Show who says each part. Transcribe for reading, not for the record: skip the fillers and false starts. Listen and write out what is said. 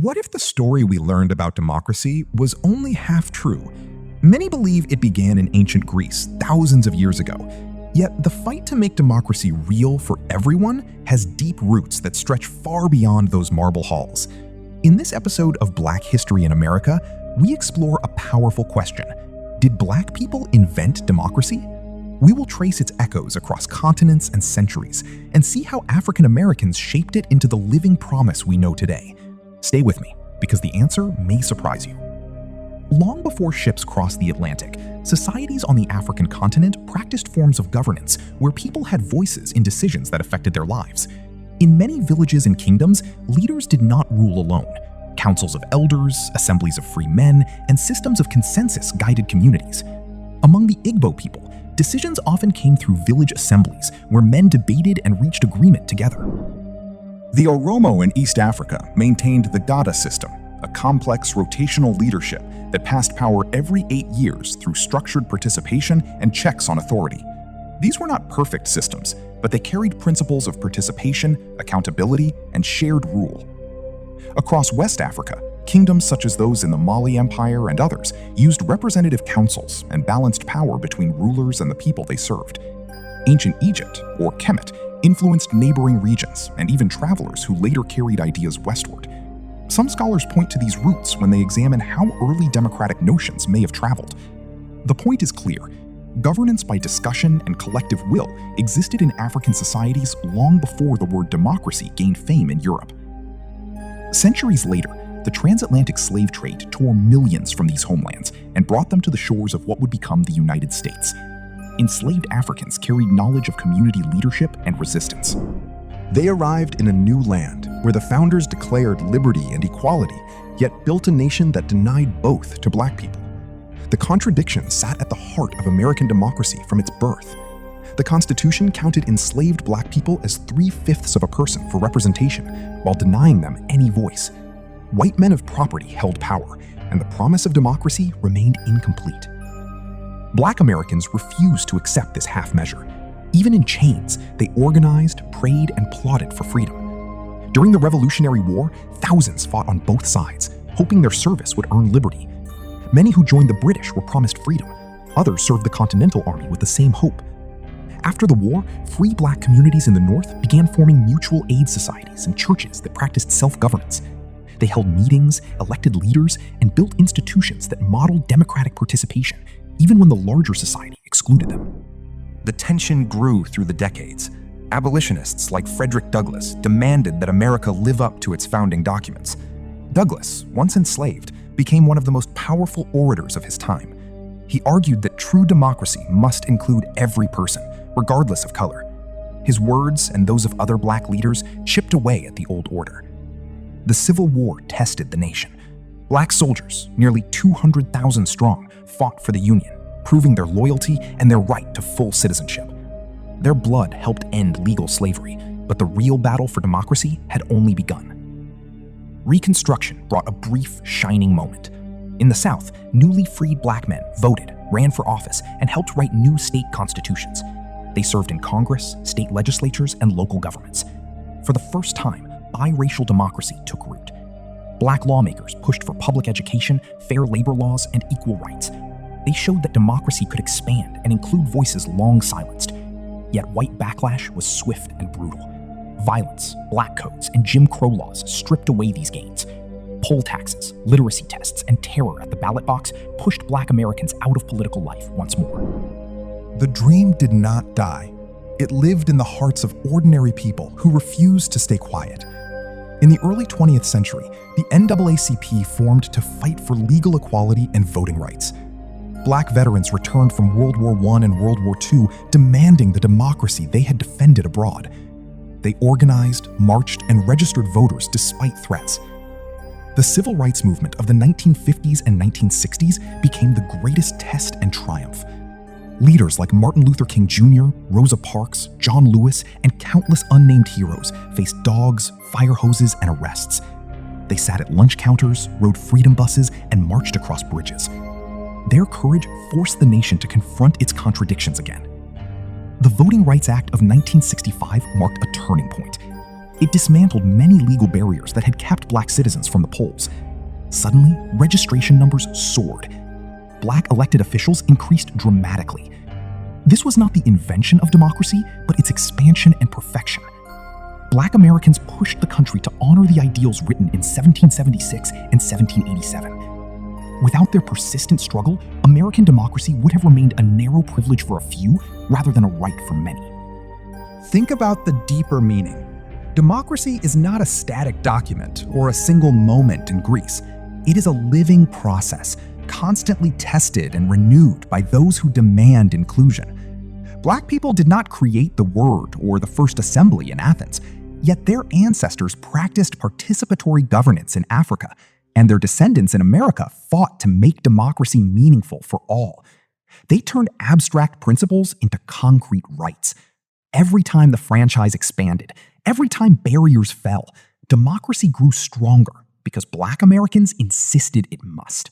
Speaker 1: What if the story we learned about democracy was only half true? Many believe it began in ancient Greece thousands of years ago. Yet the fight to make democracy real for everyone has deep roots that stretch far beyond those marble halls. In this episode of Black History in America, we explore a powerful question. Did Black people invent democracy? We will trace its echoes across continents and centuries and see how African Americans shaped it into the living promise we know today. Stay with me, because the answer may surprise you. Long before ships crossed the Atlantic, societies on the African continent practiced forms of governance where people had voices in decisions that affected their lives. In many villages and kingdoms, leaders did not rule alone. Councils of elders, assemblies of free men, and systems of consensus guided communities. Among the Igbo people, decisions often came through village assemblies where men debated and reached agreement together.
Speaker 2: The Oromo in East Africa maintained the Gada system, a complex rotational leadership that passed power every 8 years through structured participation and checks on authority. These were not perfect systems, but they carried principles of participation, accountability, and shared rule. Across West Africa, kingdoms such as those in the Mali Empire and others used representative councils and balanced power between rulers and the people they served. Ancient Egypt, or Kemet, influenced neighboring regions and even travelers who later carried ideas westward. Some scholars point to these roots when they examine how early democratic notions may have traveled. The point is clear. Governance by discussion and collective will existed in African societies long before the word democracy gained fame in Europe. Centuries later, the transatlantic slave trade tore millions from these homelands and brought them to the shores of what would become the United States. Enslaved Africans carried knowledge of community leadership and resistance.
Speaker 1: They arrived in a new land where the founders declared liberty and equality, yet built a nation that denied both to Black people. The contradiction sat at the heart of American democracy from its birth. The Constitution counted enslaved Black people as 3/5 of a person for representation, while denying them any voice. White men of property held power, and the promise of democracy remained incomplete. Black Americans refused to accept this half measure. Even in chains, they organized, prayed, and plotted for freedom. During the Revolutionary War, thousands fought on both sides, hoping their service would earn liberty. Many who joined the British were promised freedom. Others served the Continental Army with the same hope. After the war, free Black communities in the North began forming mutual aid societies and churches that practiced self-governance. They held meetings, elected leaders, and built institutions that modeled democratic participation, even when the larger society excluded them.
Speaker 3: The tension grew through the decades. Abolitionists like Frederick Douglass demanded that America live up to its founding documents. Douglass, once enslaved, became one of the most powerful orators of his time. He argued that true democracy must include every person, regardless of color. His words and those of other Black leaders chipped away at the old order. The Civil War tested the nation. Black soldiers, nearly 200,000 strong, fought for the Union, proving their loyalty and their right to full citizenship. Their blood helped end legal slavery, but the real battle for democracy had only begun. Reconstruction brought a brief, shining moment. In the South, newly freed Black men voted, ran for office, and helped write new state constitutions. They served in Congress, state legislatures, and local governments. For the first time, biracial democracy took root. Black lawmakers pushed for public education, fair labor laws, and equal rights. They showed that democracy could expand and include voices long silenced. Yet white backlash was swift and brutal. Violence, black codes, and Jim Crow laws stripped away these gains. Poll taxes, literacy tests, and terror at the ballot box pushed Black Americans out of political life once more.
Speaker 1: The dream did not die. It lived in the hearts of ordinary people who refused to stay quiet. In the early 20th century, the NAACP formed to fight for legal equality and voting rights. Black veterans returned from World War I and World War II demanding the democracy they had defended abroad. They organized, marched, and registered voters despite threats. The civil rights movement of the 1950s and 1960s became the greatest test and triumph. Leaders like Martin Luther King Jr., Rosa Parks, John Lewis, and countless unnamed heroes faced dogs, fire hoses, and arrests. They sat at lunch counters, rode freedom buses, and marched across bridges. Their courage forced the nation to confront its contradictions again. The Voting Rights Act of 1965 marked a turning point. It dismantled many legal barriers that had kept Black citizens from the polls. Suddenly, registration numbers soared. Black elected officials increased dramatically. This was not the invention of democracy, but its expansion and perfection. Black Americans pushed the country to honor the ideals written in 1776 and 1787. Without their persistent struggle, American democracy would have remained a narrow privilege for a few rather than a right for many.
Speaker 4: Think about the deeper meaning. Democracy is not a static document or a single moment in Greece. It is a living process, constantly tested and renewed by those who demand inclusion. Black people did not create the word or the first assembly in Athens, yet their ancestors practiced participatory governance in Africa, and their descendants in America fought to make democracy meaningful for all. They turned abstract principles into concrete rights. Every time the franchise expanded, every time barriers fell, democracy grew stronger because Black Americans insisted it must.